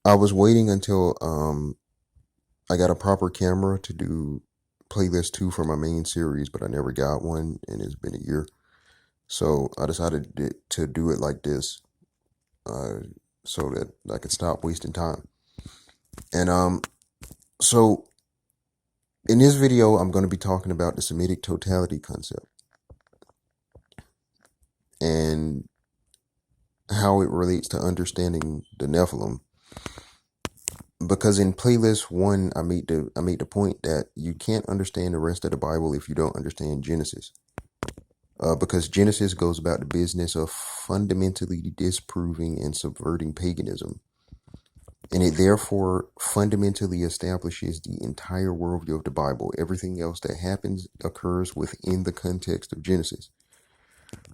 I was waiting until I got a proper camera to do playlist 2 for my main series, but I never got one, and it's been a year. So I decided to do it like this, uh, so that I could stop wasting time. And so in this video, I'm going to be talking about the Semitic totality concept and how it relates to understanding the Nephilim. Because in playlist 1, I made the point that you can't understand the rest of the Bible if you don't understand Genesis. Because Genesis goes about the business of fundamentally disproving and subverting paganism. And it therefore fundamentally establishes the entire worldview of the Bible. Everything else that happens occurs within the context of Genesis.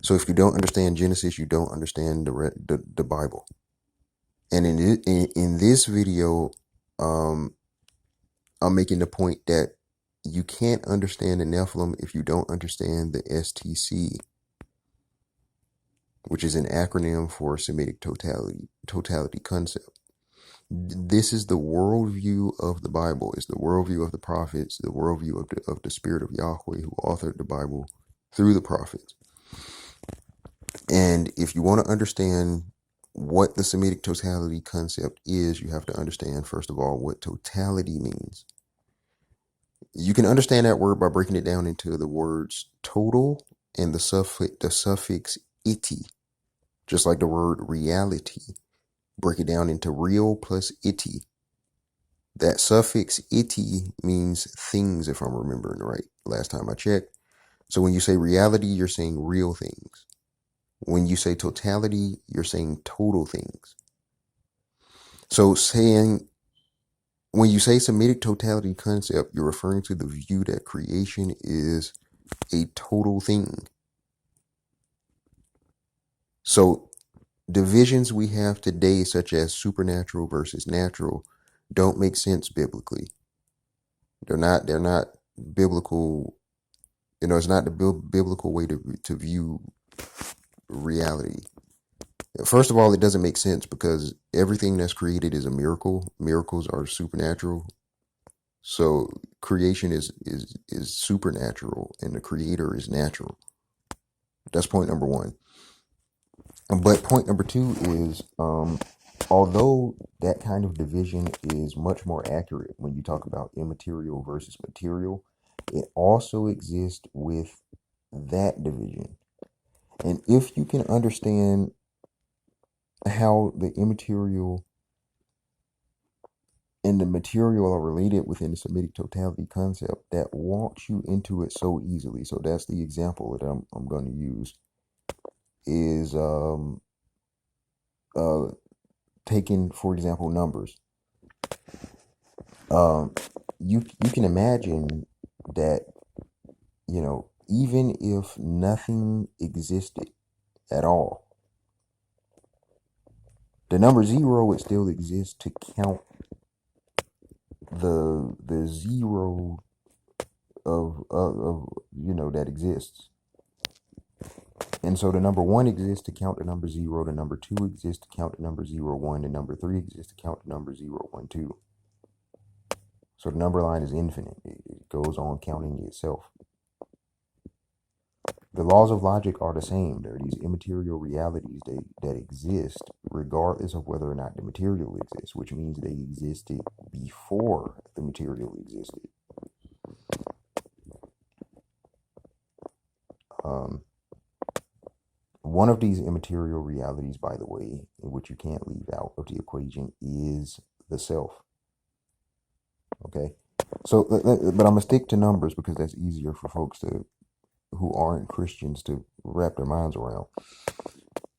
So if you don't understand Genesis, you don't understand the Bible. And in this video, I'm making the point that you can't understand the Nephilim if you don't understand the STC, which is an acronym for Semitic totality concept. This is the worldview of the Bible. It's the worldview of the prophets, the worldview of the Spirit of Yahweh who authored the Bible through the prophets. And if you want to understand what the Semitic totality concept is, you have to understand, first of all, what totality means. You can understand that word by breaking it down into the words total and the suffix ity, just like the word reality. Break it down into real plus ity. That suffix ity means things, if I'm remembering right, last time I checked. So when you say reality, you're saying real things. When you say totality, you're saying total things. So when you say Semitic totality concept, you're referring to the view that creation is a total thing. So divisions we have today, such as supernatural versus natural, don't make sense biblically. They're not biblical. It's not the biblical way to view reality. First of all, it doesn't make sense because everything that's created is a miracle. Miracles are supernatural. So creation is supernatural and the creator is natural. That's point number 1. But point number 2 is although that kind of division is much more accurate when you talk about immaterial versus material, it also exists with that division. And if you can understand how the immaterial and the material are related within the Semitic totality concept, that walks you into it so easily. So that's the example that I'm going to use is taking, for example, numbers. You can imagine that, even if nothing existed at all, the number 0 would still exist to count the zero of that exists. And so the number 1 exists to count the number 0, the number 2 exists to count the number 0, 1, the number 3 exists to count the number 0, 1, 2. So the number line is infinite. It goes on counting itself. The laws of logic are the same. There are these immaterial realities that exist regardless of whether or not the material exists, which means they existed before the material existed. One of these immaterial realities, by the way, in which you can't leave out of the equation, is the self. Okay? So, but I'm going to stick to numbers because that's easier for folks who aren't Christians to wrap their minds around.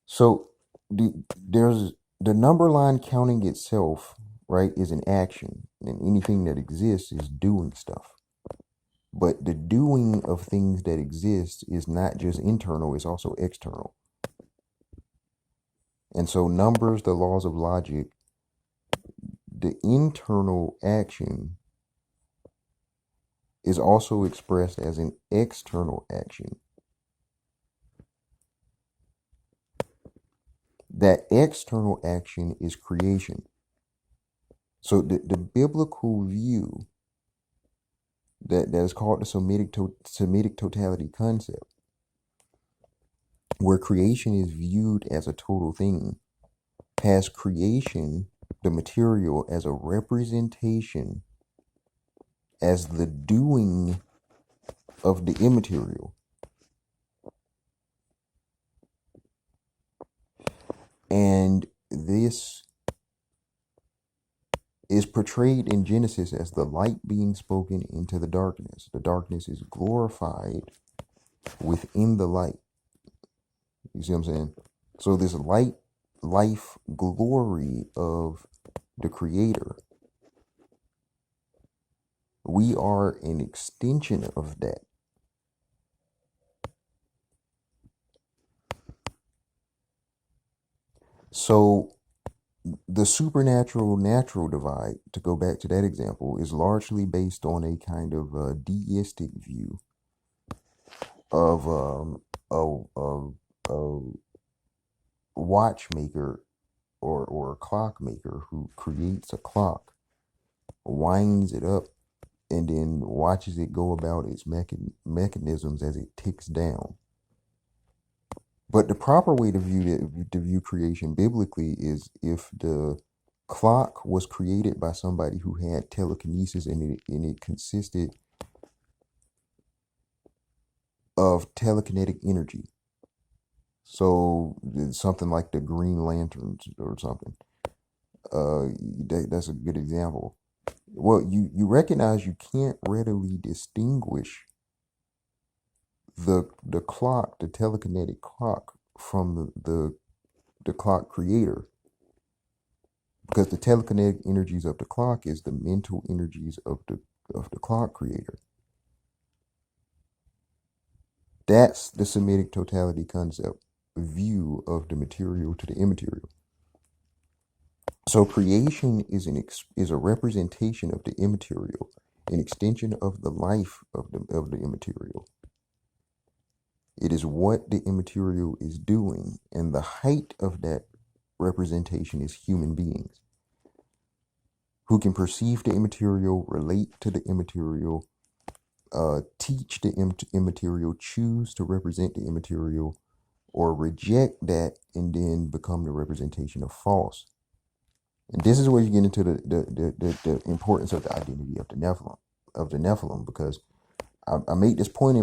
So there's the number line counting itself, right, is an action. And anything that exists is doing stuff. But the doing of things that exist is not just internal, it's also external. And so numbers, the laws of logic, the internal action is also expressed as an external action. That external action is creation. So the biblical view that is called the Semitic totality concept, where creation is viewed as a total thing, has creation, the material, as a representation, as the doing of the immaterial. And this is portrayed in Genesis as the light being spoken into the darkness. The darkness is glorified within the light. You see what I'm saying? So this light, life, glory of the Creator, we are an extension of that. So the supernatural natural divide, to go back to that example, is largely based on a kind of deistic view of a watchmaker or a clockmaker who creates a clock, winds it up, and then watches it go about its mechanisms as it ticks down. But the proper way to view creation biblically is if the clock was created by somebody who had telekinesis, and it consisted of telekinetic energy. So something like the Green Lanterns or something. That's a good example. Well, you recognize you can't readily distinguish the clock, the telekinetic clock, from the clock creator, because the telekinetic energies of the clock is the mental energies of the clock creator. That's the Semitic totality concept view of the material to the immaterial. So creation is a representation of the immaterial, an extension of the life of the immaterial. It is what the immaterial is doing, and the height of that representation is human beings who can perceive the immaterial, relate to the immaterial, teach the immaterial, choose to represent the immaterial, or reject that and then become the representation of false. And this is where you get into the importance of the identity of the Nephilim, because I made this point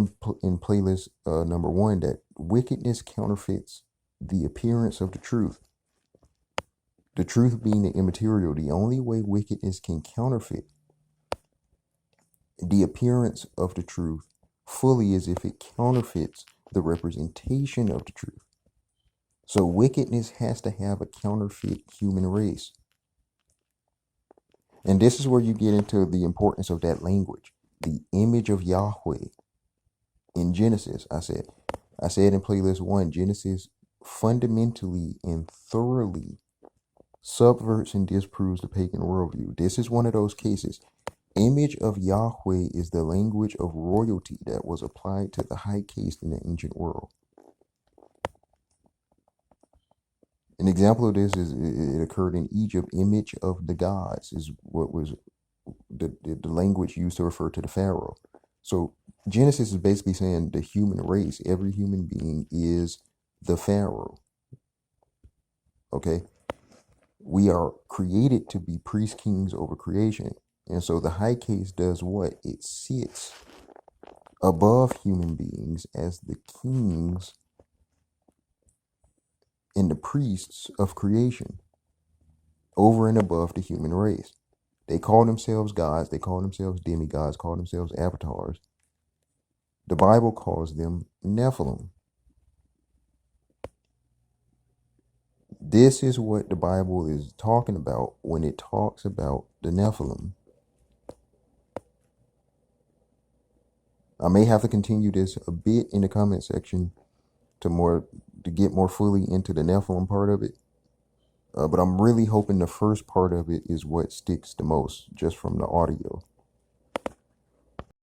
in playlist number 1 that wickedness counterfeits the appearance of the truth. The truth being the immaterial, the only way wickedness can counterfeit the appearance of the truth fully is if it counterfeits the representation of the truth. So wickedness has to have a counterfeit human race. And this is where you get into the importance of that language, the image of Yahweh. In Genesis, I said in playlist 1, Genesis fundamentally and thoroughly subverts and disproves the pagan worldview. This is one of those cases. Image of Yahweh is the language of royalty that was applied to the high caste in the ancient world. An example of this is it occurred in Egypt. Image of the gods is what was the language used to refer to the pharaoh. So Genesis is basically saying the human race, every human being is the pharaoh. Okay? We are created to be priest kings over creation. And so the high caste does what? It sits above human beings as the kings and the priests of creation, over and above the human race. They call themselves gods, they call themselves demigods, call themselves avatars. The Bible calls them Nephilim. This is what the Bible is talking about when it talks about the Nephilim. I may have to continue this a bit in the comment section to get more fully into the Nephilim part of it. But I'm really hoping the first part of it is what sticks the most, just from the audio.